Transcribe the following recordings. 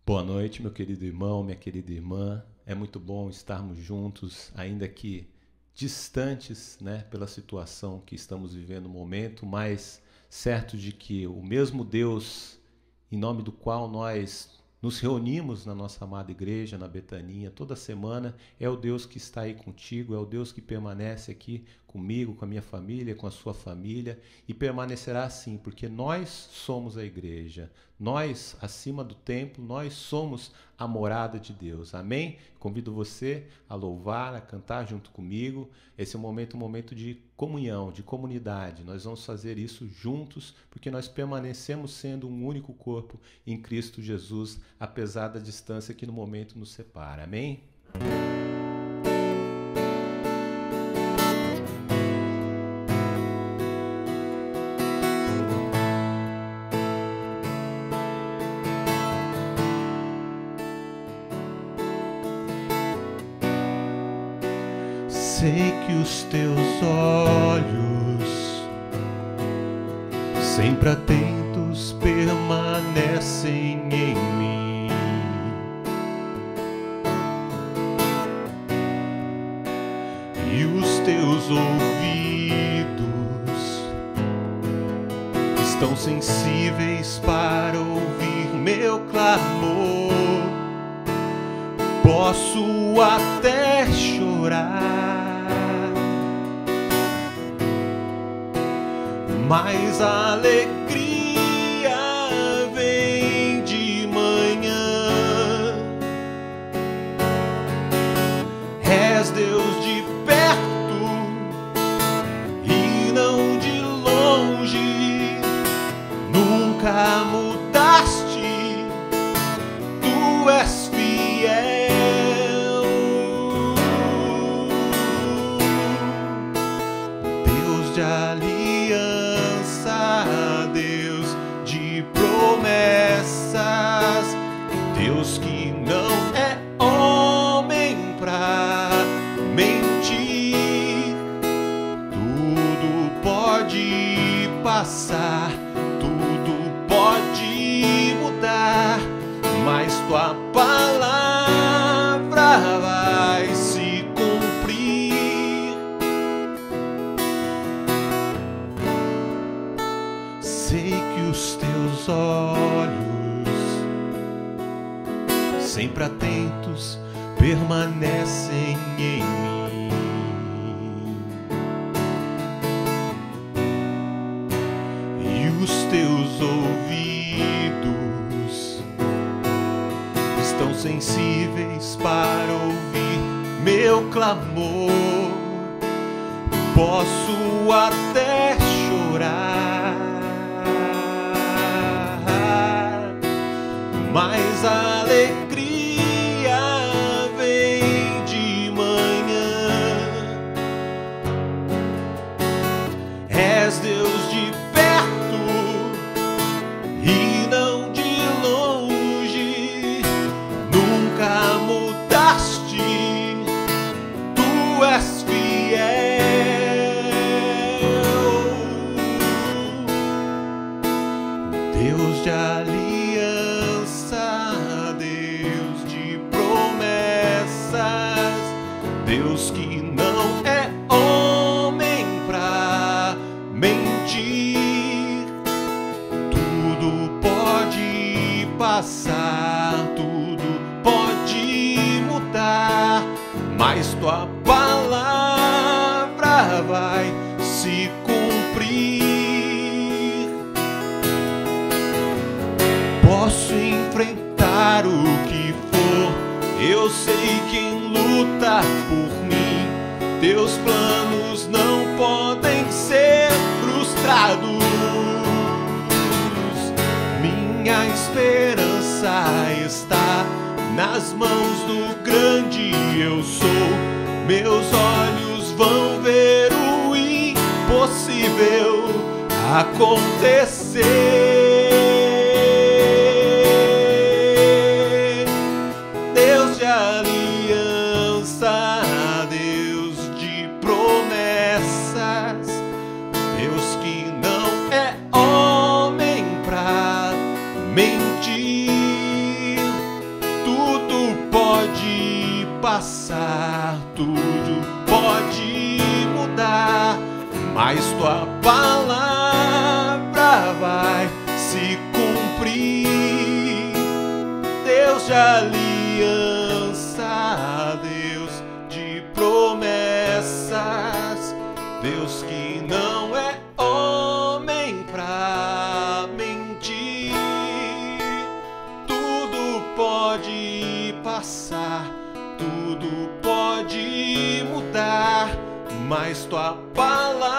Boa noite, meu querido irmão, minha querida irmã. É muito bom estarmos juntos, ainda que distantes, né, pela situação que estamos vivendo no momento, mas certos de que o mesmo Deus em nome do qual nós nos reunimos na nossa amada igreja, na Betaninha, toda semana, é o Deus que está aí contigo, é o Deus que permanece aqui comigo, com a minha família, com a sua família, e permanecerá assim, porque nós somos a igreja, nós, acima do templo, nós somos a morada de Deus, amém? Convido você a louvar, a cantar junto comigo. Esse é um momento de comunhão, de comunidade. Nós vamos fazer isso juntos, porque nós permanecemos sendo um único corpo em Cristo Jesus, apesar da distância que no momento nos separa, amém? Sei que os teus olhos, sempre atentos, permanecem em mim. E os teus ouvidos estão sensíveis para ouvir meu clamor. Posso até chorar, mas a alegria vem de manhã. És Deus de perto e não de longe, nunca mudaste, tu és fiel. Deus de aliança, Deus de promessas, Deus que não é homem pra mentir. Tudo pode passar, tudo pode mudar, mas tua palavra vai se cumprir. Sei que os teus olhos, sempre atentos, permanecem em mim. E os teus ouvidos estão sensíveis para ouvir meu clamor. Posso até chorar, mas a alegria vem de manhã. És Deus de perto e não de longe, nunca mudaste, tu és fiel. Deus de aliança, Deus de promessas, Deus que não é homem pra mentir. Tudo pode passar, tudo pode mudar, mas tua palavra vai se cumprir. Posso enfrentar o que for, eu sei quem luta por mim. Teus planos não podem ser frustrados. Minha esperança está nas mãos do grande eu sou. Meus olhos vão ver o impossível acontecer. Deus de aliança, Deus de promessas, Deus que não é homem pra mentir. palavra vai se cumprir. Deus de aliança, Deus de promessas, Deus que não é homem pra mentir. Tudo pode passar, tudo pode mudar, mas tua palavra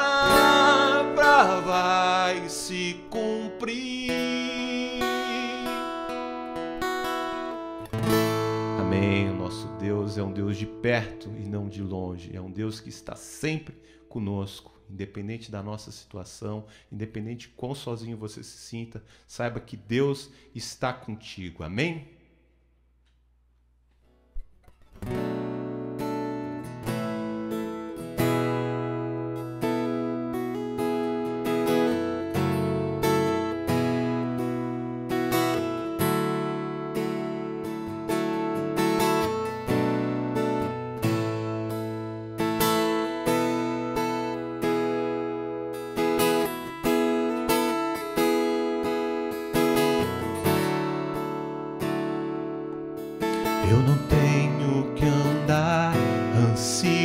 vai se cumprir. Amém. O nosso Deus é um Deus de perto e não de longe. É um Deus que está sempre conosco, independente da nossa situação, independente de quão sozinho você se sinta, saiba que Deus está contigo. Amém? Eu não tenho que andar ansioso,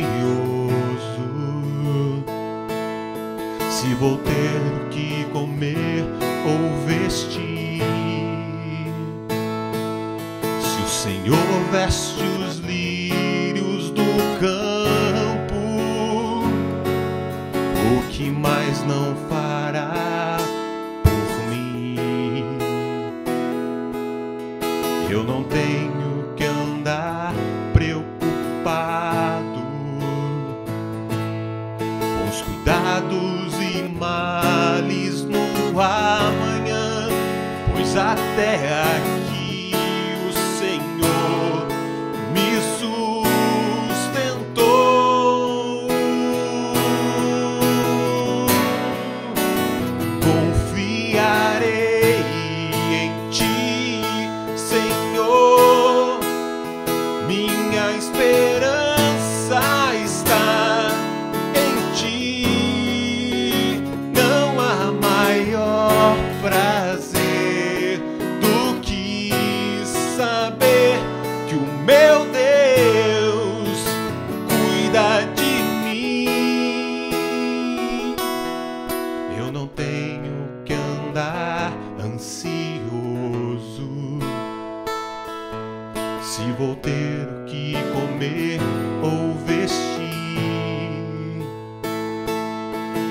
se vou ter o que comer ou vestir. Se o Senhor veste os lírios do campo, o que mais não fará por mim? Eu não tenho que andar preocupado com os cuidados e males no amanhã, pois até aqui o Senhor me sustentou. Confiarei em Ti, Senhor. Minha esperança está em Ti. Não há maior prazer do que saber que o meu Deus cuida de mim. Eu não tenho que andar ansioso, se vou ter o que comer ou vestir.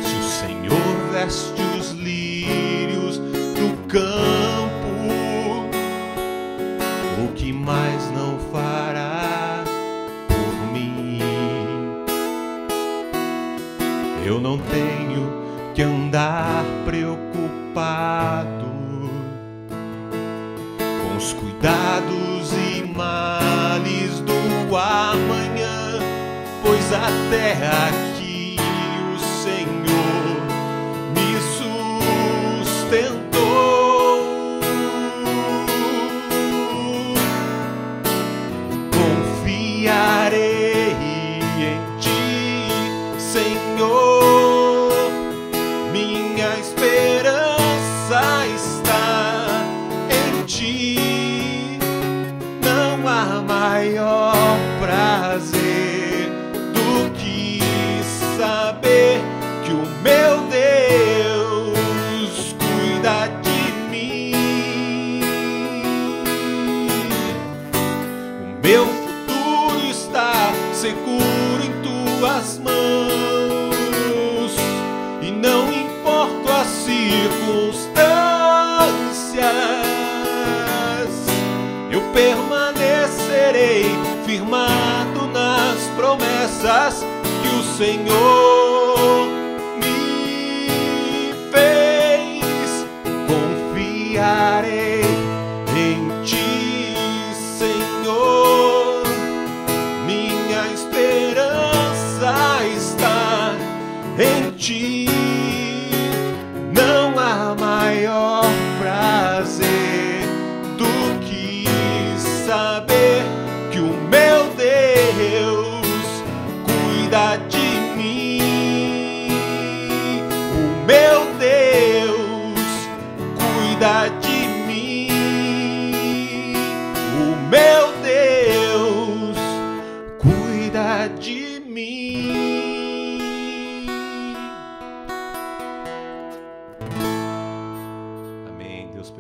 Se o Senhor veste os lírios do campo, o que mais não fará por mim? Eu não tenho que andar preocupado com os cuidados e males do amanhã, pois até aqui o Senhor me sustentou. Confiarei em Ti, Senhor. Minha esperança está em Ti. Não há maior prazer do que saber que o meu Deus cuida de mim. O meu futuro está seguro em Tuas mãos, e não importa as circunstâncias, eu permanecerei firmado nas promessas que o Senhor me fez. Confiarei em Ti, Senhor. Minha esperança está em Ti. Não há maior prazer do que saber que o meu Deus cuida de mim.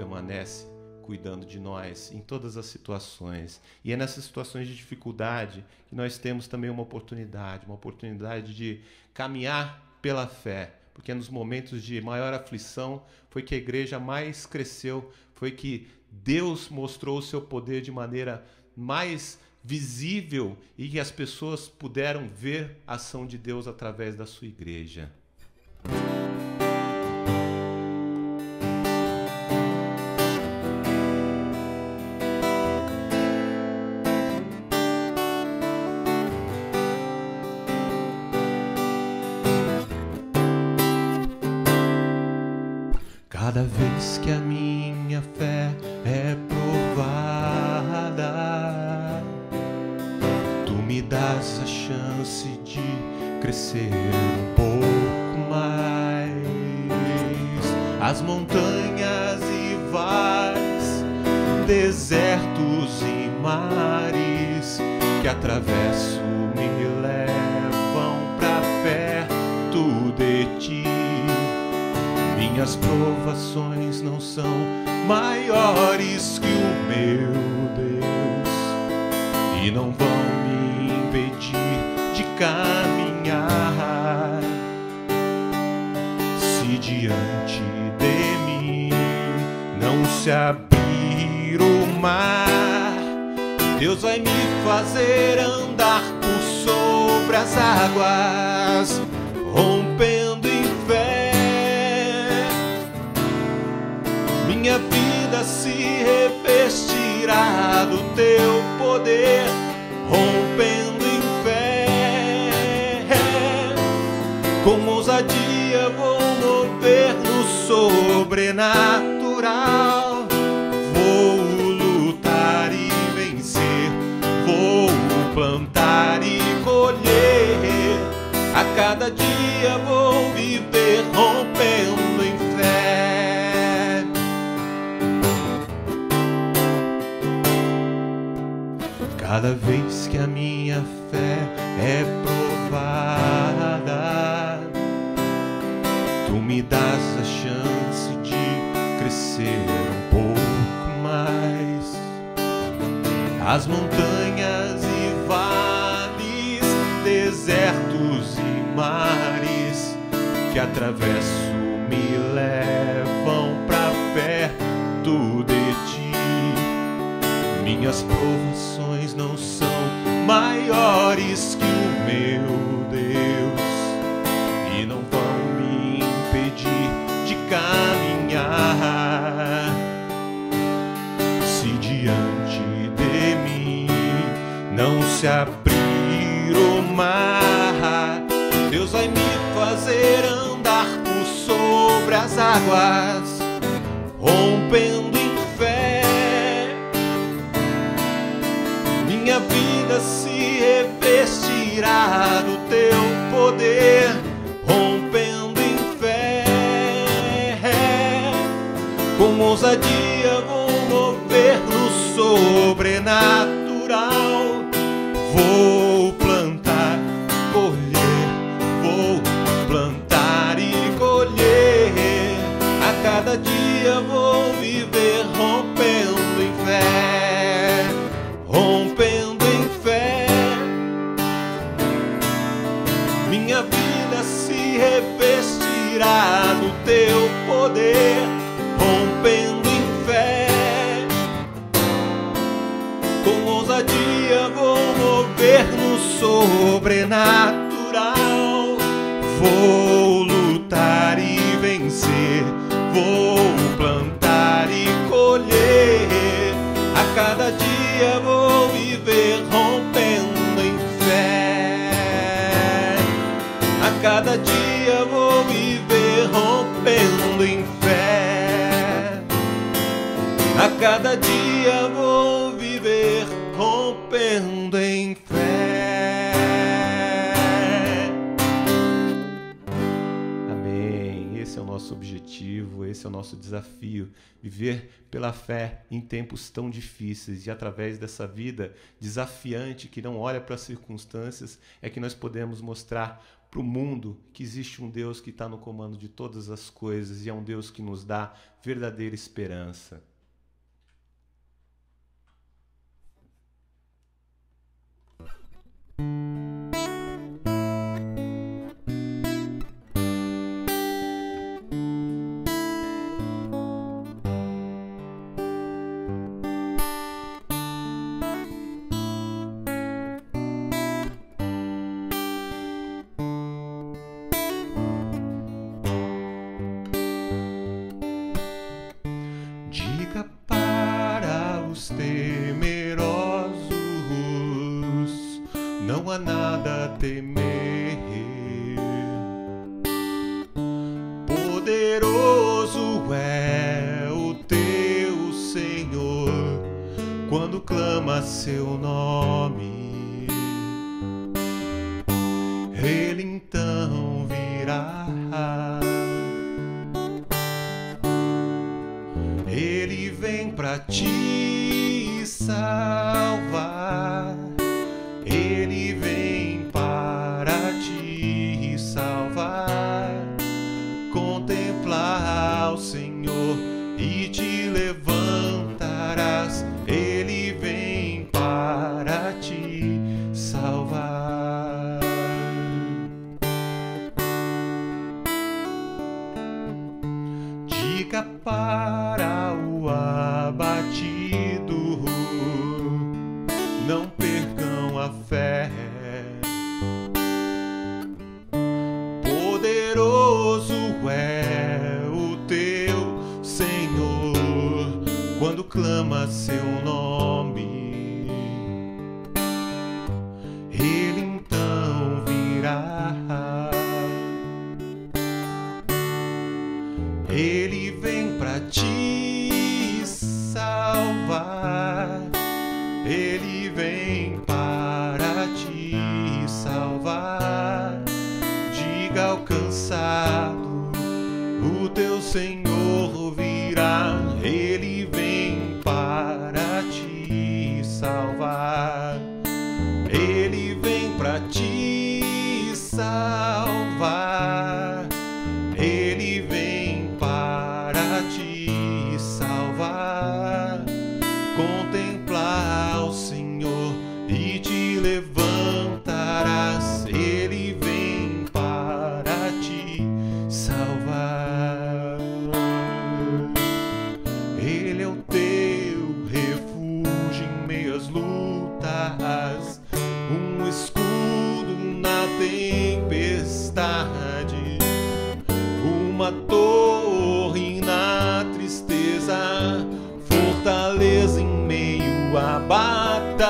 permanece cuidando de nós em todas as situações. E é nessas situações de dificuldade que nós temos também uma oportunidade de caminhar pela fé, porque nos momentos de maior aflição foi que a igreja mais cresceu, foi que Deus mostrou o seu poder de maneira mais visível e que as pessoas puderam ver a ação de Deus através da sua igreja. Cada vez que a minha fé é provada, tu me das a chance de crescer um pouco mais. As montanhas e vales, desertos e mares que atravesso me levam pra perto de ti. Minhas provações não são maiores que o meu Deus e não vão me impedir de caminhar. Se diante de mim não se abrir o mar, Deus vai me fazer andar por sobre as águas, rompendo em fé. Minha vida se revestirá do teu poder, rompendo em fé. Com ousadia vou mover no sobrenatural. Vou lutar e vencer, vou plantar e colher. A cada dia vou viver rompendo em fé. Cada vez que a minha fé é provada, tu me das a chance de crescer um pouco mais. As montanhas e vales, desertos e mares que atravesso me levam pra perto de ti. Minhas provações não são maiores que o meu Deus e não vão me impedir de caminhar. Se diante de mim não se abrir o mar, Deus vai me fazer andar por sobre as águas, rompendo em fé. Minha vida se revestirá do teu poder, rompendo em fé. Com ousadia vou mover no sobrenatural. Vou plantar, colher, vou plantar e colher. A cada dia vou viver rompendo em fé, rompendo em fé. Minha vida se revestirá do teu poder, rompendo em fé. Com ousadia vou mover no sobrenatural. Vou lutar e vencer, vou plantar e colher. A cada dia vou viver rompendo em fé. A cada dia vou viver rompendo em fé. A cada dia vou viver rompendo em fé. Amém. Esse é o nosso objetivo, esse é o nosso desafio. Viver pela fé em tempos tão difíceis, e através dessa vida desafiante que não olha para as circunstâncias, é que nós podemos mostrar para o mundo que existe um Deus que está no comando de todas as coisas e é um Deus que nos dá verdadeira esperança. Diga para os temerosos, não há nada a temer. Poderoso é o teu Senhor, quando clama seu nome, Ele então virá. Ele vem pra te salvar. Ele vem para te salvar. Contemplar o Senhor e te levantarás. Ele vem para te salvar. Diga para o abatido, não percam a fé. Poderoso é o teu Senhor, quando clama seu nome, Ele então virá. Ele vem pra te salvar. Ele vem para te salvar. Diga ao cansado, o teu Senhor virá. Ele vem para te salvar. Ele vem pra te salvar. Ele vem para te salvar. Contemplar o Senhor e te levantarás. Ele vem para te salvar. Ele é o teu refúgio em meias lutas, um escudo na tempestade, uma torre na tristeza, fortaleza em meio à batalha.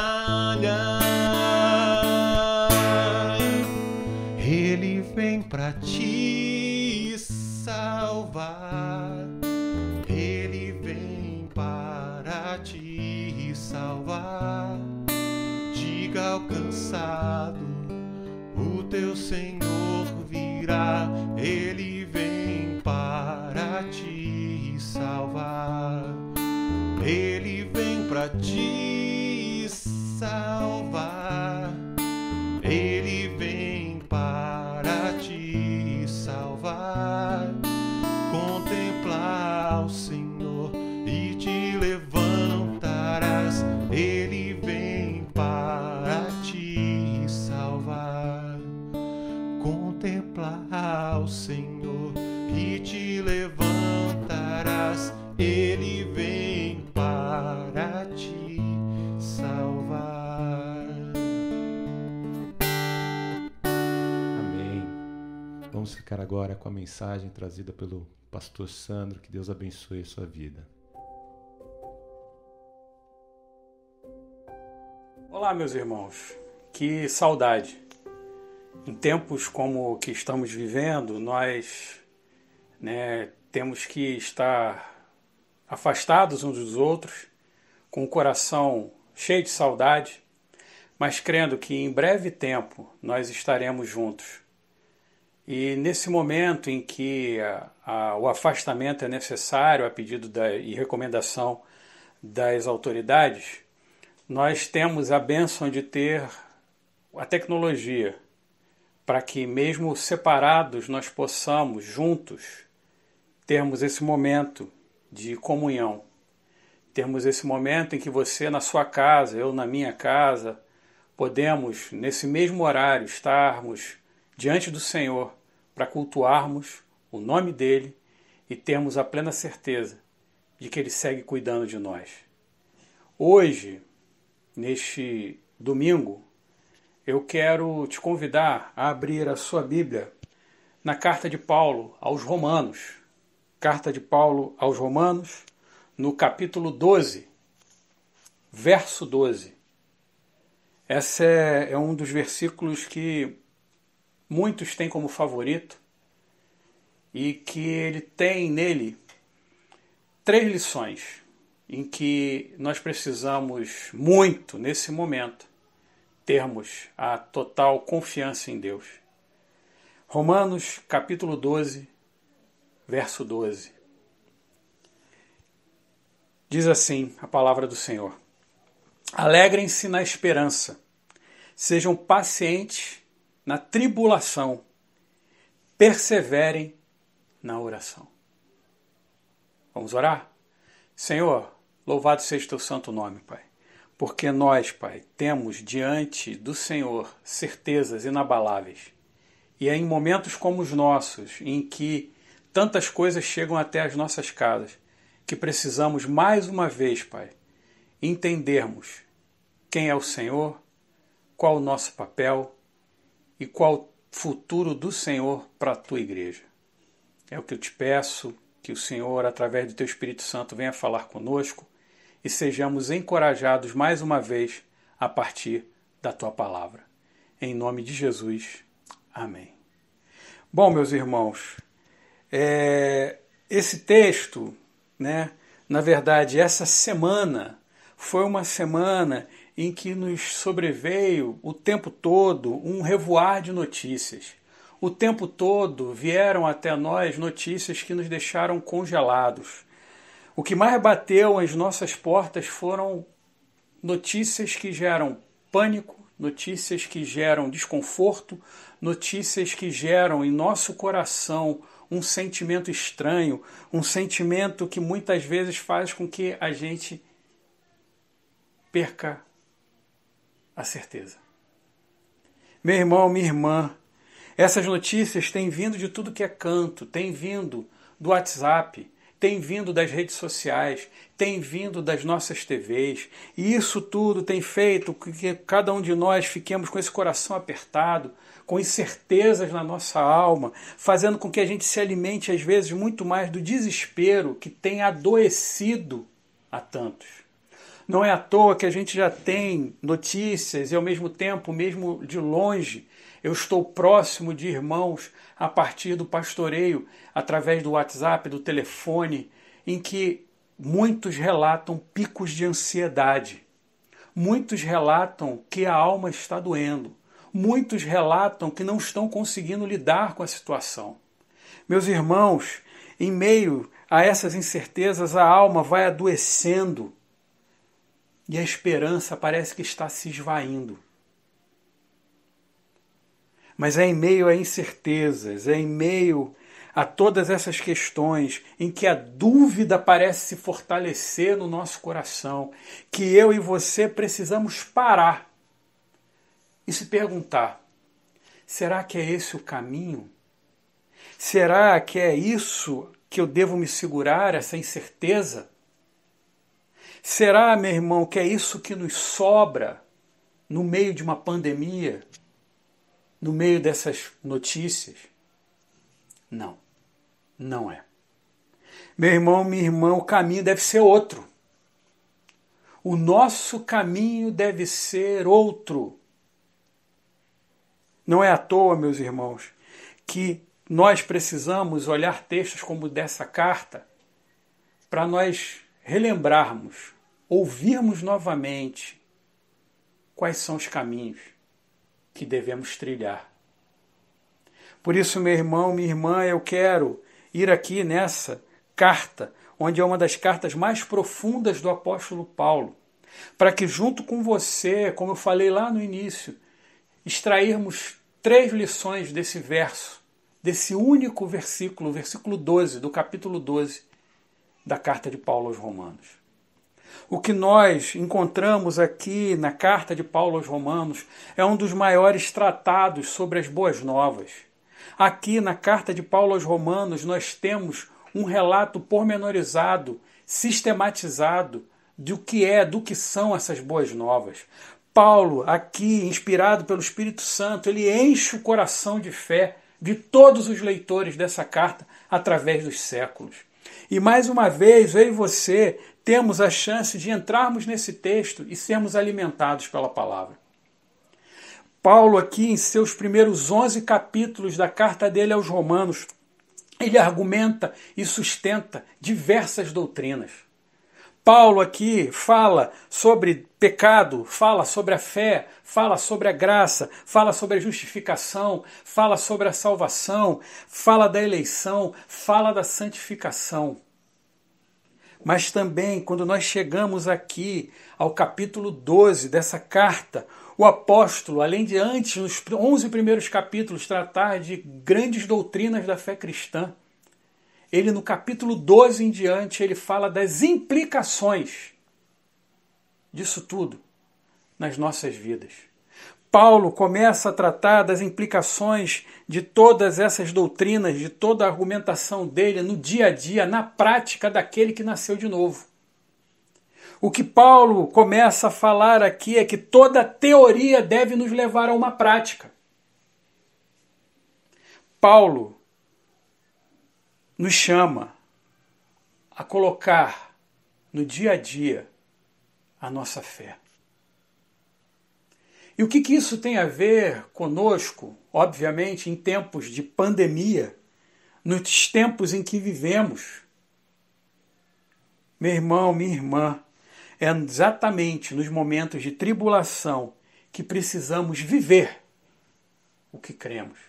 Ele vem pra te salvar. Ele vem para te salvar. Diga ao cansado, o teu Senhor virá. Ele vem para te salvar. Ele vem pra te salvar. Ele vem para te salvar. Contemplar o Senhor e te levantarás. Ele vem para te salvar. Contemplar o Senhor e te levantarás. Ele vem para te salvar. Amém. Vamos ficar agora com a mensagem trazida pelo pastor Sandro. Que Deus abençoe a sua vida. Olá, meus irmãos. Que saudade. Em tempos como o que estamos vivendo, nós temos que estar afastados uns dos outros, com o coração cheio de saudade, mas crendo que em breve tempo nós estaremos juntos. E nesse momento em que o afastamento é necessário a pedido e recomendação das autoridades, nós temos a bênção de ter a tecnologia para que mesmo separados nós possamos juntos termos esse momento de comunhão. Termos esse momento em que você na sua casa, eu na minha casa, podemos, nesse mesmo horário, estarmos diante do Senhor para cultuarmos o nome dEle e termos a plena certeza de que Ele segue cuidando de nós. Hoje, neste domingo, eu quero te convidar a abrir a sua Bíblia na carta de Paulo aos Romanos. Carta de Paulo aos Romanos, no capítulo 12, verso 12. Esse é um dos versículos que muitos têm como favorito e que ele tem nele 3 lições em que nós precisamos muito, nesse momento, termos a total confiança em Deus. Romanos, capítulo 12, verso 12. Diz assim a palavra do Senhor: alegrem-se na esperança, sejam pacientes na tribulação, perseverem na oração. Vamos orar? Senhor, louvado seja o teu santo nome, Pai. Porque nós, Pai, temos diante do Senhor certezas inabaláveis. E é em momentos como os nossos, em que tantas coisas chegam até as nossas casas, que precisamos mais uma vez, Pai, entendermos quem é o Senhor, qual o nosso papel e qual o futuro do Senhor para a tua igreja. É o que eu te peço, que o Senhor, através do teu Espírito Santo, venha falar conosco e sejamos encorajados mais uma vez a partir da tua palavra. Em nome de Jesus. Amém. Bom, meus irmãos, esse texto, na verdade, essa semana foi uma semana em que nos sobreveio o tempo todo um revoar de notícias. O tempo todo vieram até nós notícias que nos deixaram congelados. O que mais bateu às nossas portas foram notícias que geram pânico, notícias que geram desconforto, notícias que geram em nosso coração um sentimento estranho, um sentimento que muitas vezes faz com que a gente perca a certeza. Meu irmão, minha irmã, essas notícias têm vindo de tudo que é canto, têm vindo do WhatsApp, têm vindo das redes sociais, têm vindo das nossas TVs, e isso tudo tem feito com que cada um de nós fiquemos com esse coração apertado, com incertezas na nossa alma, fazendo com que a gente se alimente às vezes muito mais do desespero que tem adoecido a tantos. Não é à toa que a gente já tem notícias e ao mesmo tempo, mesmo de longe, eu estou próximo de irmãos a partir do pastoreio, através do WhatsApp, do telefone, em que muitos relatam picos de ansiedade. Muitos relatam que a alma está doendo. Muitos relatam que não estão conseguindo lidar com a situação. Meus irmãos, em meio a essas incertezas, a alma vai adoecendo e a esperança parece que está se esvaindo. Mas é em meio a incertezas, é em meio a todas essas questões em que a dúvida parece se fortalecer no nosso coração, que eu e você precisamos parar e se perguntar: será que é esse o caminho? Será que é isso que eu devo me segurar, essa incerteza? Será, meu irmão, que é isso que nos sobra no meio de uma pandemia? No meio dessas notícias? Não, não é. Meu irmão, minha irmã, o caminho deve ser outro. O nosso caminho deve ser outro. Não é à toa, meus irmãos, que nós precisamos olhar textos como dessa carta para nós relembrarmos, ouvirmos novamente quais são os caminhos que devemos trilhar. Por isso, meu irmão, minha irmã, eu quero ir aqui nessa carta, onde é uma das cartas mais profundas do apóstolo Paulo, para que junto com você, como eu falei lá no início, extrairmos 3 lições desse verso, desse único versículo, o versículo 12, do capítulo 12 da carta de Paulo aos Romanos. O que nós encontramos aqui na carta de Paulo aos Romanos é um dos maiores tratados sobre as boas novas. Aqui na carta de Paulo aos Romanos nós temos um relato pormenorizado, sistematizado do que são essas boas novas. Paulo, aqui, inspirado pelo Espírito Santo, ele enche o coração de fé de todos os leitores dessa carta através dos séculos. E mais uma vez, eu e você temos a chance de entrarmos nesse texto e sermos alimentados pela palavra. Paulo, aqui em seus primeiros 11 capítulos da carta dele aos Romanos, ele argumenta e sustenta diversas doutrinas. Paulo aqui fala sobre pecado, fala sobre a fé, fala sobre a graça, fala sobre a justificação, fala sobre a salvação, fala da eleição, fala da santificação. Mas também, quando nós chegamos aqui ao capítulo 12 dessa carta, o apóstolo, além de antes, nos 11 primeiros capítulos, tratar de grandes doutrinas da fé cristã, ele no capítulo 12 em diante, ele fala das implicações disso tudo nas nossas vidas. Paulo começa a tratar das implicações de todas essas doutrinas, de toda a argumentação dele no dia a dia, na prática daquele que nasceu de novo. O que Paulo começa a falar aqui é que toda teoria deve nos levar a uma prática. Paulo nos chama a colocar no dia a dia a nossa fé. E o que isso tem a ver conosco, obviamente, em tempos de pandemia, nos tempos em que vivemos? Meu irmão, minha irmã, é exatamente nos momentos de tribulação que precisamos viver o que cremos.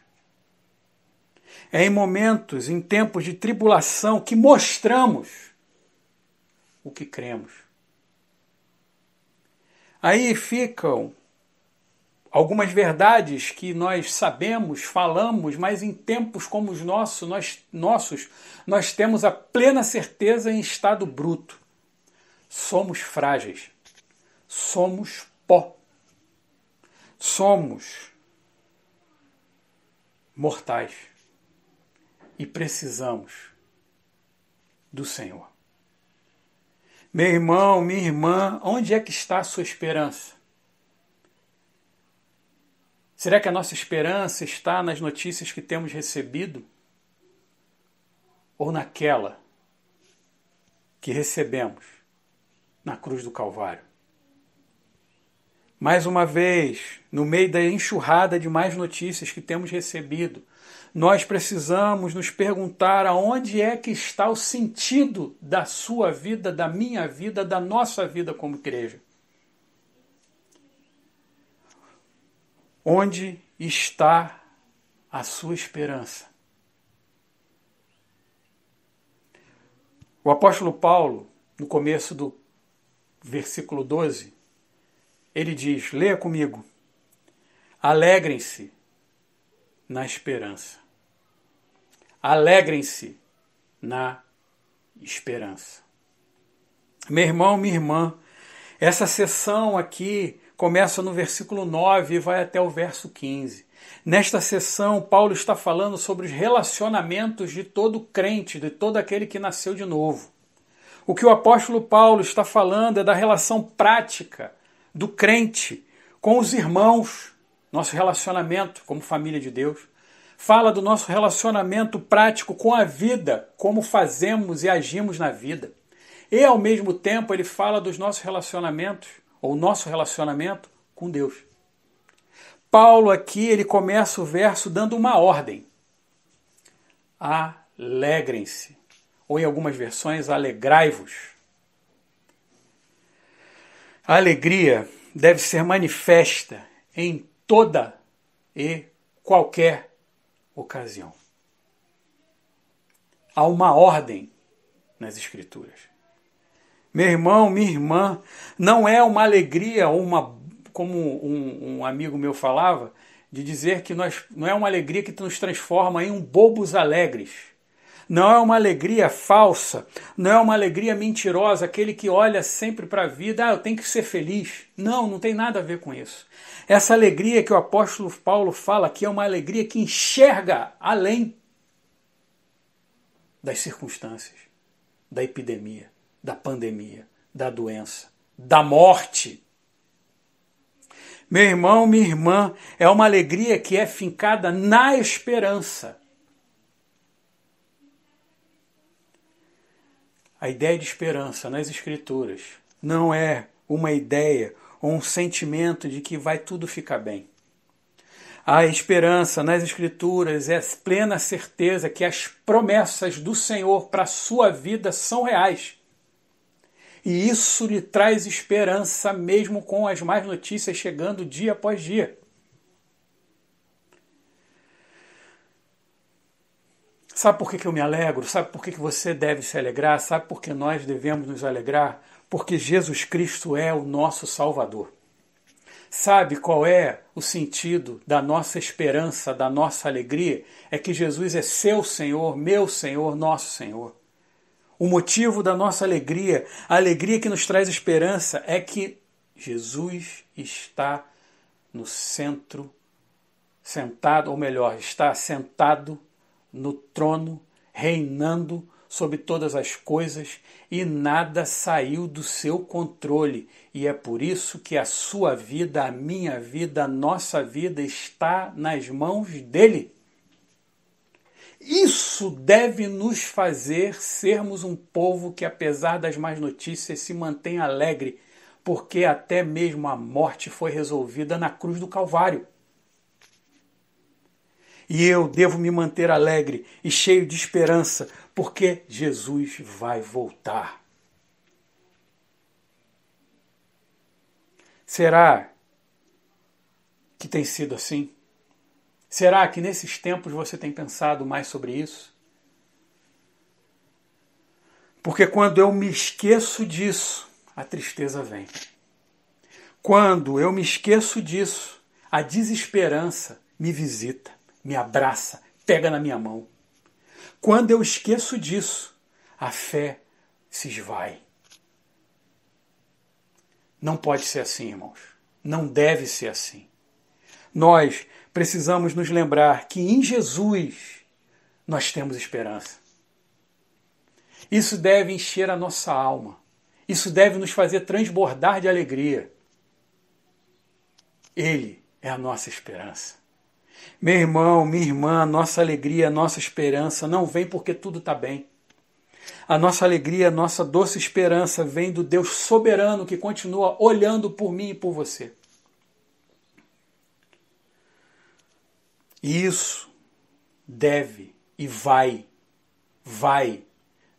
É em momentos, em tempos de tribulação, que mostramos o que cremos. Aí ficam algumas verdades que nós sabemos, falamos, mas em tempos como os nossos, nós temos a plena certeza em estado bruto. Somos frágeis. Somos pó. Somos mortais. E precisamos do Senhor. Meu irmão, minha irmã, onde é que está a sua esperança? Será que a nossa esperança está nas notícias que temos recebido? Ou naquela que recebemos na cruz do Calvário? Mais uma vez, no meio da enxurrada de mais notícias que temos recebido, nós precisamos nos perguntar aonde é que está o sentido da sua vida, da minha vida, da nossa vida como igreja. Onde está a sua esperança? O apóstolo Paulo, no começo do versículo 12, ele diz, leia comigo, alegrem-se na esperança. Alegrem-se na esperança. Meu irmão, minha irmã, essa sessão aqui começa no versículo 9 e vai até o verso 15. Nesta sessão, Paulo está falando sobre os relacionamentos de todo crente, de todo aquele que nasceu de novo. O que o apóstolo Paulo está falando é da relação prática do crente com os irmãos, nosso relacionamento como família de Deus. Fala do nosso relacionamento prático com a vida, como fazemos e agimos na vida. E, ao mesmo tempo, ele fala dos nossos relacionamentos, ou nosso relacionamento com Deus. Paulo aqui, ele começa o verso dando uma ordem. Alegrem-se. Ou em algumas versões, alegrai-vos. A alegria deve ser manifesta em toda e qualquer ocasião. Há uma ordem nas Escrituras. Meu irmão, minha irmã, não é uma alegria, como um amigo meu falava, de dizer que não é uma alegria que nos transforma em um bobos alegres. Não é uma alegria falsa, não é uma alegria mentirosa, aquele que olha sempre para a vida, eu tenho que ser feliz. Não, não tem nada a ver com isso. Essa alegria que o apóstolo Paulo fala aqui é uma alegria que enxerga além das circunstâncias, da epidemia, da pandemia, da doença, da morte. Meu irmão, minha irmã, é uma alegria que é fincada na esperança. A ideia de esperança nas Escrituras não é uma ideia ou um sentimento de que vai tudo ficar bem. A esperança nas Escrituras é a plena certeza que as promessas do Senhor para a sua vida são reais. E isso lhe traz esperança mesmo com as más notícias chegando dia após dia. Sabe por que eu me alegro? Sabe por que você deve se alegrar? Sabe por que nós devemos nos alegrar? Porque Jesus Cristo é o nosso Salvador. Sabe qual é o sentido da nossa esperança, da nossa alegria? É que Jesus é seu Senhor, meu Senhor, nosso Senhor. O motivo da nossa alegria, a alegria que nos traz esperança, é que Jesus está no centro, sentado, ou melhor, está sentado no trono, reinando sobre todas as coisas, e nada saiu do seu controle. E é por isso que a sua vida, a minha vida, a nossa vida está nas mãos dele. Isso deve nos fazer sermos um povo que, apesar das más notícias, se mantém alegre, porque até mesmo a morte foi resolvida na cruz do Calvário. E eu devo me manter alegre e cheio de esperança, porque Jesus vai voltar. Será que tem sido assim? Será que nesses tempos você tem pensado mais sobre isso? Porque quando eu me esqueço disso, a tristeza vem. Quando eu me esqueço disso, a desesperança me visita, me abraça, pega na minha mão. Quando eu esqueço disso, a fé se esvai. Não pode ser assim, irmãos. Não deve ser assim. Nós precisamos nos lembrar que em Jesus nós temos esperança. Isso deve encher a nossa alma. Isso deve nos fazer transbordar de alegria. Ele é a nossa esperança. Meu irmão, minha irmã, a nossa alegria, a nossa esperança não vem porque tudo está bem. A nossa alegria, a nossa doce esperança vem do Deus soberano que continua olhando por mim e por você. E isso deve e vai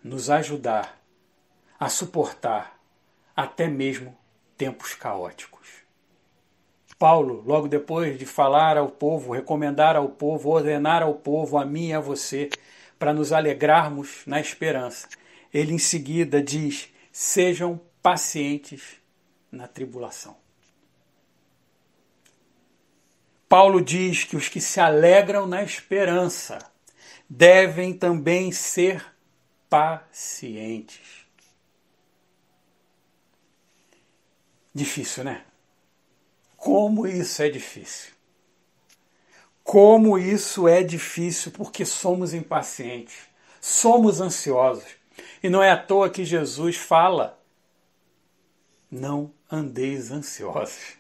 nos ajudar a suportar até mesmo tempos caóticos. Paulo, logo depois de falar ao povo, recomendar ao povo, ordenar ao povo, a mim e a você, para nos alegrarmos na esperança, ele em seguida diz: sejam pacientes na tribulação. Paulo diz que os que se alegram na esperança devem também ser pacientes. Difícil, né? Como isso é difícil. Como isso é difícil, porque somos impacientes, somos ansiosos. E não é à toa que Jesus fala: não andeis ansiosos.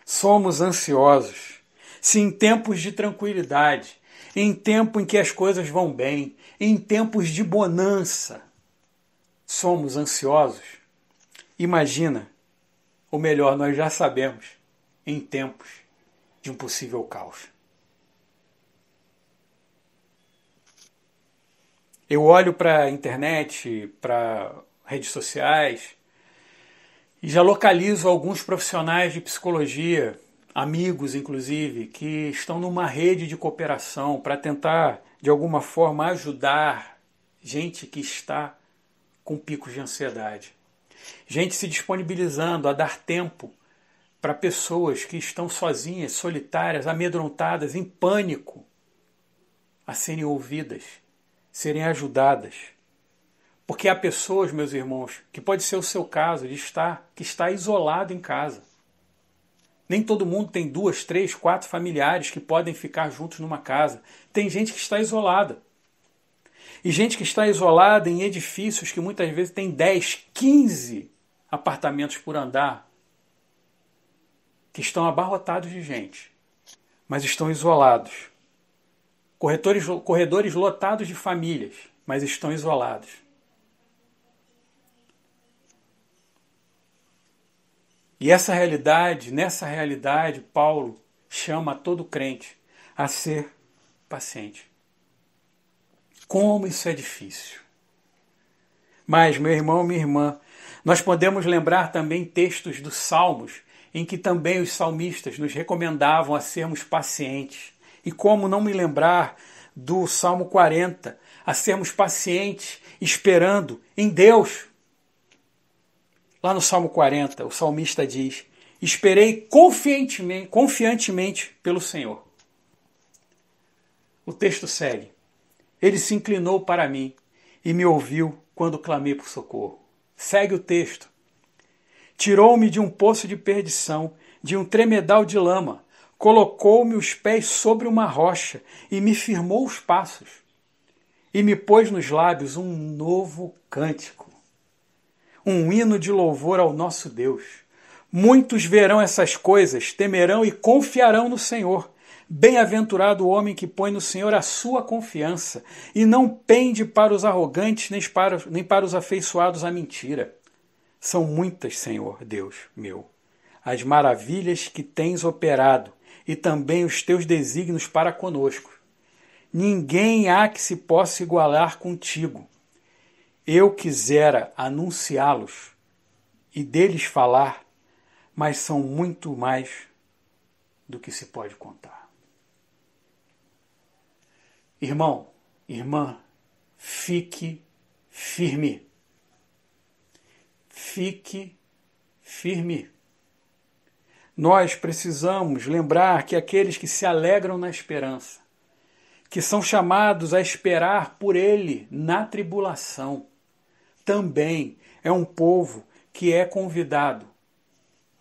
Somos ansiosos. Se em tempos de tranquilidade, em tempo em que as coisas vão bem, em tempos de bonança, somos ansiosos, imagina, ou melhor, nós já sabemos, em tempos de um possível caos. Eu olho para a internet, para redes sociais, e já localizo alguns profissionais de psicologia, amigos inclusive, que estão numa rede de cooperação para tentar, de alguma forma, ajudar gente que está com picos de ansiedade. Gente se disponibilizando a dar tempo para pessoas que estão sozinhas, solitárias, amedrontadas, em pânico, a serem ouvidas, serem ajudadas. Porque há pessoas, meus irmãos, que pode ser o seu caso, que está isolado em casa. Nem todo mundo tem 2, 3, 4 familiares que podem ficar juntos numa casa. Tem gente que está isolada. E gente que está isolada em edifícios que muitas vezes tem 10, 15 apartamentos por andar, que estão abarrotados de gente, mas estão isolados. Corredores lotados de famílias, mas estão isolados. E nessa realidade, Paulo chama todo crente a ser paciente. Como isso é difícil. Mas, meu irmão, minha irmã, nós podemos lembrar também textos dos Salmos, em que também os salmistas nos recomendavam a sermos pacientes. E como não me lembrar do Salmo 40, a sermos pacientes, esperando em Deus. Lá no Salmo 40, o salmista diz: esperei confiantemente pelo Senhor. O texto segue: ele se inclinou para mim e me ouviu quando clamei por socorro. Segue o texto. Tirou-me de um poço de perdição, de um tremedal de lama, colocou-me os pés sobre uma rocha e me firmou os passos. E me pôs nos lábios um novo cântico, um hino de louvor ao nosso Deus. Muitos verão essas coisas, temerão e confiarão no Senhor. Bem-aventurado o homem que põe no Senhor a sua confiança e não pende para os arrogantes nem para os afeiçoados à mentira. São muitas, Senhor Deus meu, as maravilhas que tens operado e também os teus desígnios para conosco. Ninguém há que se possa igualar contigo. Eu quisera anunciá-los e deles falar, mas são muito mais do que se pode contar. Irmão, irmã, fique firme. Fique firme. Nós precisamos lembrar que aqueles que se alegram na esperança, que são chamados a esperar por Ele na tribulação, também é um povo que é convidado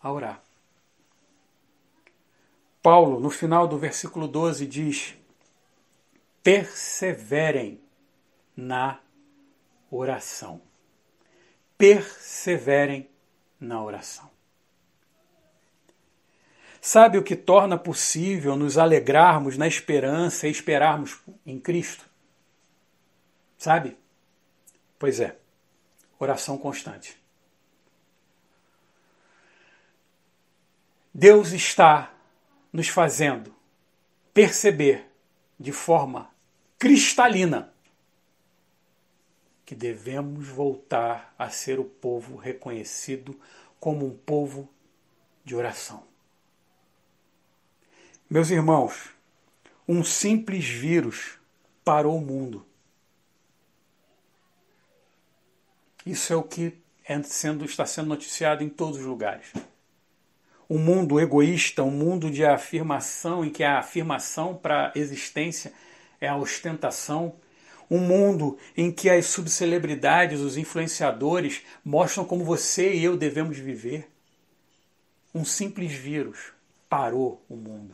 a orar. Paulo, no final do versículo 12, diz: perseverem na oração. Perseverem na oração. Sabe o que torna possível nos alegrarmos na esperança e esperarmos em Cristo? Sabe? Pois é, oração constante. Deus está nos fazendo perceber de forma cristalina que devemos voltar a ser o povo reconhecido como um povo de oração. Meus irmãos, um simples vírus parou o mundo. Isso é o que está sendo noticiado em todos os lugares. Um mundo egoísta, um mundo de afirmação, em que a afirmação para a existência é a ostentação. Um mundo em que as subcelebridades, os influenciadores, mostram como você e eu devemos viver. Um simples vírus parou o mundo.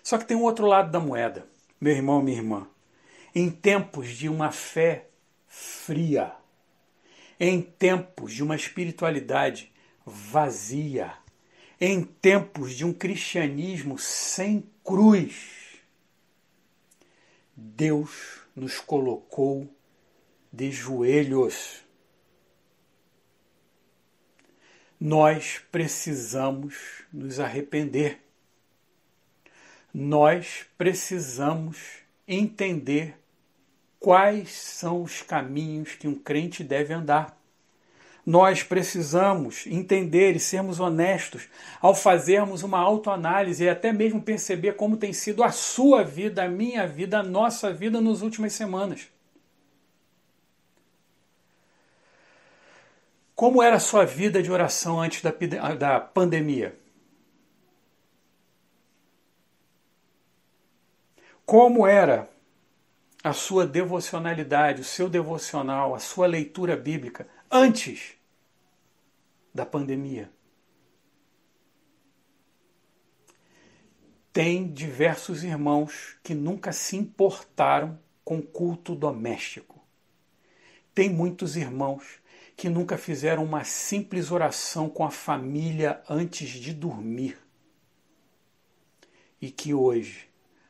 Só que tem um outro lado da moeda, meu irmão, minha irmã. Em tempos de uma fé fria, em tempos de uma espiritualidade vazia, em tempos de um cristianismo sem cruz, Deus nos colocou de joelhos. Nós precisamos nos arrepender. Nós precisamos entender quais são os caminhos que um crente deve andar. Nós precisamos entender e sermos honestos ao fazermos uma autoanálise e até mesmo perceber como tem sido a sua vida, a minha vida, a nossa vida nas últimas semanas. Como era a sua vida de oração antes da pandemia? Como era a sua devocionalidade, o seu devocional, a sua leitura bíblica antes da pandemia? Tem diversos irmãos que nunca se importaram com culto doméstico. Tem muitos irmãos que nunca fizeram uma simples oração com a família antes de dormir e que hoje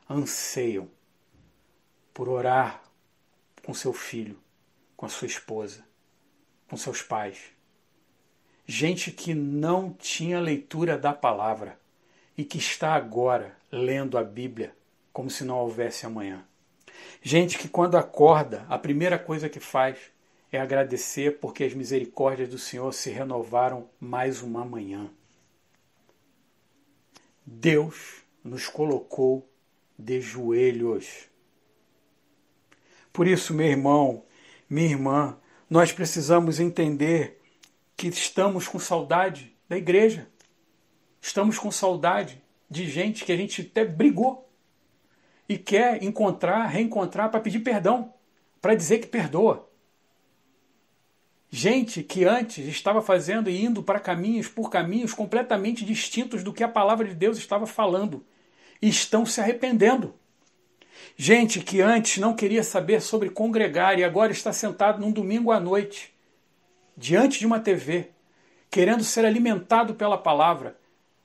anseiam por orar com seu filho, com a sua esposa, com seus pais. Gente que não tinha leitura da palavra e que está agora lendo a Bíblia como se não houvesse amanhã. Gente que quando acorda, a primeira coisa que faz é agradecer porque as misericórdias do Senhor se renovaram mais uma manhã. Deus nos colocou de joelhos. Por isso, meu irmão, minha irmã, nós precisamos entender que estamos com saudade da igreja. Estamos com saudade de gente que a gente até brigou e quer reencontrar para pedir perdão, para dizer que perdoa. Gente que antes estava fazendo e indo para caminhos completamente distintos do que a palavra de Deus estava falando e estão se arrependendo. Gente que antes não queria saber sobre congregar e agora está sentado num domingo à noite, diante de uma TV, querendo ser alimentado pela palavra,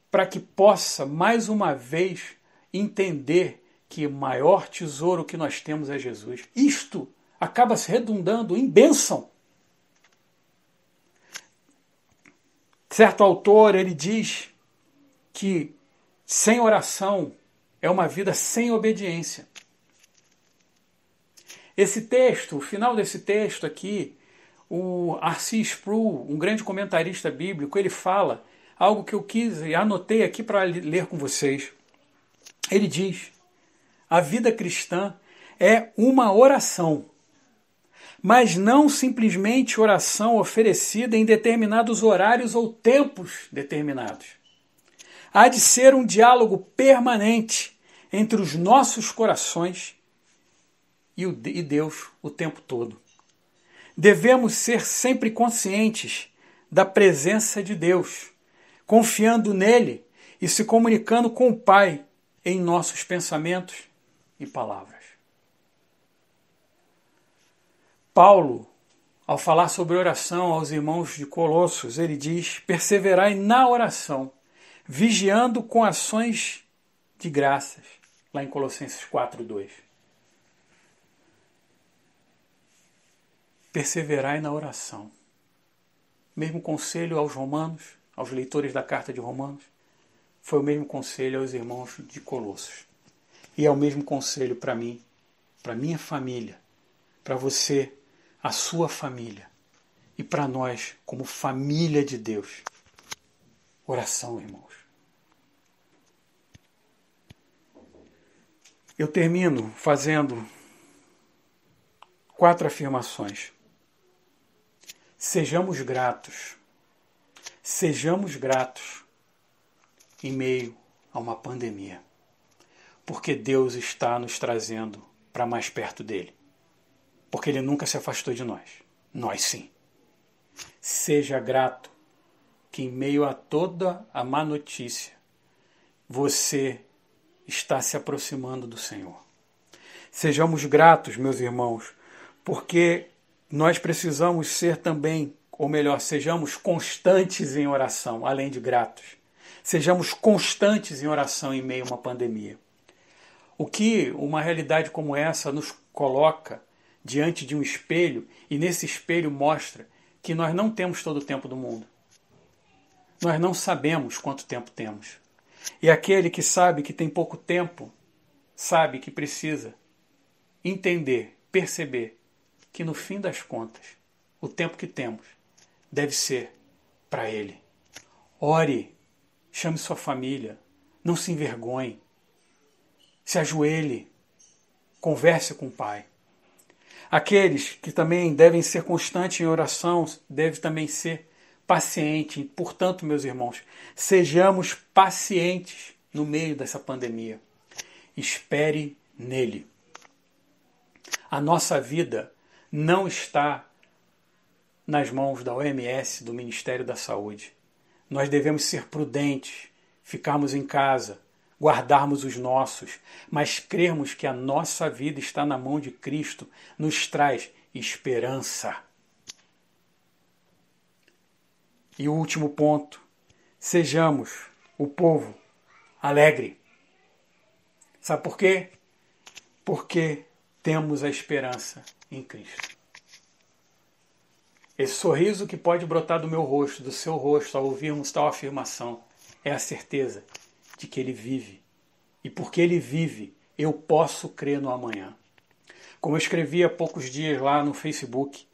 para que possa, mais uma vez, entender que o maior tesouro que nós temos é Jesus. Isto acaba se redundando em bênção. Certo autor, ele diz que sem oração é uma vida sem obediência. Esse texto, o final desse texto aqui, o R.C. Sproul, um grande comentarista bíblico, ele fala algo que eu quis e anotei aqui para ler com vocês. Ele diz: a vida cristã é uma oração, mas não simplesmente oração oferecida em determinados horários ou tempos determinados. Há de ser um diálogo permanente entre os nossos corações e Deus o tempo todo. Devemos ser sempre conscientes da presença de Deus, confiando nele e se comunicando com o Pai em nossos pensamentos e palavras. Paulo, ao falar sobre oração aos irmãos de Colossos, ele diz: perseverai na oração, vigiando com ações de graças, lá em Colossenses 4:2. Perseverai na oração. Mesmo conselho aos romanos, aos leitores da carta de Romanos, foi o mesmo conselho aos irmãos de Colossos. E é o mesmo conselho para mim, para minha família, para você, a sua família, e para nós, como família de Deus. Oração, irmãos. Eu termino fazendo 4 afirmações. Sejamos gratos em meio a uma pandemia, porque Deus está nos trazendo para mais perto dele, porque ele nunca se afastou de nós sim. Seja grato que em meio a toda a má notícia, você está se aproximando do Senhor. Sejamos gratos, meus irmãos, porque nós precisamos ser também, ou melhor, sejamos constantes em oração, além de gratos. Sejamos constantes em oração em meio a uma pandemia. O que uma realidade como essa nos coloca diante de um espelho, e nesse espelho mostra que nós não temos todo o tempo do mundo. Nós não sabemos quanto tempo temos. E aquele que sabe que tem pouco tempo, sabe que precisa entender, perceber que no fim das contas, o tempo que temos deve ser para Ele. Ore, chame sua família, não se envergonhe, se ajoelhe, converse com o Pai. Aqueles que também devem ser constantes em oração, devem também ser paciente. Portanto, meus irmãos, sejamos pacientes no meio dessa pandemia. Espere nele. A nossa vida não está nas mãos da OMS, do Ministério da Saúde. Nós devemos ser prudentes, ficarmos em casa, guardarmos os nossos, mas crermos que a nossa vida está na mão de Cristo nos traz esperança. E o último ponto, sejamos o povo alegre. Sabe por quê? Porque temos a esperança em Cristo. Esse sorriso que pode brotar do meu rosto, do seu rosto, ao ouvirmos tal afirmação, é a certeza de que Ele vive. E porque Ele vive, eu posso crer no amanhã. Como eu escrevi há poucos dias lá no Facebook,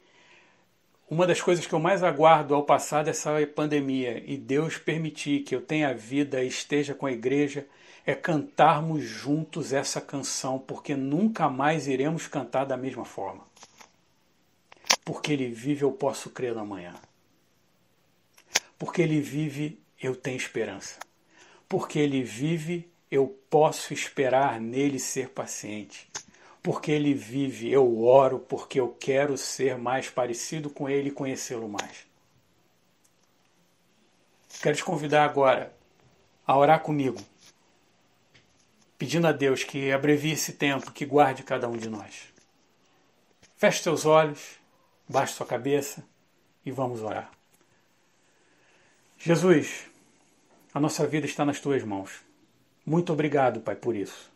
uma das coisas que eu mais aguardo ao passar dessa pandemia e Deus permitir que eu tenha vida e esteja com a igreja, é cantarmos juntos essa canção, porque nunca mais iremos cantar da mesma forma. Porque Ele vive, eu posso crer no amanhã. Porque Ele vive, eu tenho esperança. Porque Ele vive, eu posso esperar nele ser paciente. Porque Ele vive, eu oro, porque eu quero ser mais parecido com Ele e conhecê-lo mais. Quero te convidar agora a orar comigo, pedindo a Deus que abrevie esse tempo, que guarde cada um de nós. Feche seus olhos, baixe sua cabeça e vamos orar. Jesus, a nossa vida está nas Tuas mãos. Muito obrigado, Pai, por isso.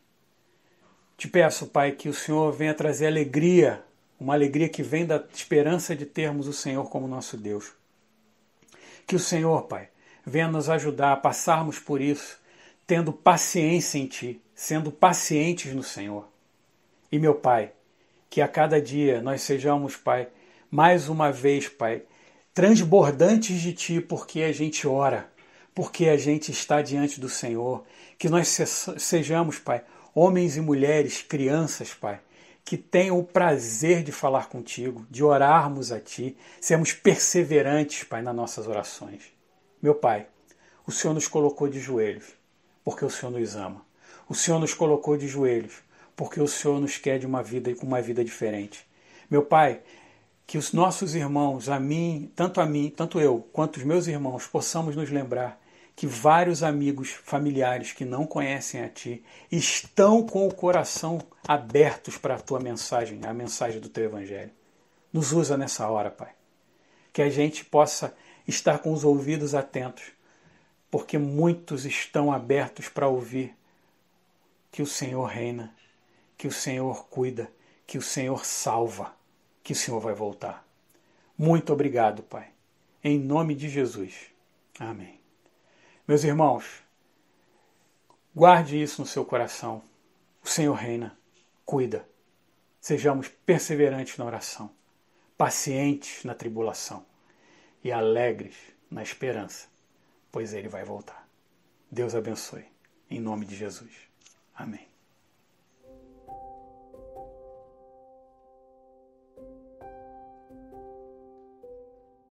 Te peço, Pai, que o Senhor venha trazer alegria, uma alegria que vem da esperança de termos o Senhor como nosso Deus. Que o Senhor, Pai, venha nos ajudar a passarmos por isso, tendo paciência em Ti, sendo pacientes no Senhor. E, meu Pai, que a cada dia nós sejamos, Pai, mais uma vez, Pai, transbordantes de Ti, porque a gente ora, porque a gente está diante do Senhor. Que nós sejamos, Pai, homens e mulheres, crianças, Pai, que tenham o prazer de falar contigo, de orarmos a Ti, sermos perseverantes, Pai, nas nossas orações. Meu Pai, o Senhor nos colocou de joelhos, porque o Senhor nos ama. O Senhor nos colocou de joelhos, porque o Senhor nos quer de uma vida com uma vida diferente. Meu Pai, que os nossos irmãos, tanto eu quanto os meus irmãos, possamos nos lembrar que vários amigos, familiares que não conhecem a Ti, estão com o coração abertos para a Tua mensagem, a mensagem do Teu Evangelho. Nos usa nessa hora, Pai. Que a gente possa estar com os ouvidos atentos, porque muitos estão abertos para ouvir que o Senhor reina, que o Senhor cuida, que o Senhor salva, que o Senhor vai voltar. Muito obrigado, Pai. Em nome de Jesus. Amém. Meus irmãos, guarde isso no seu coração. O Senhor reina, cuida. Sejamos perseverantes na oração, pacientes na tribulação e alegres na esperança, pois Ele vai voltar. Deus abençoe. Em nome de Jesus. Amém.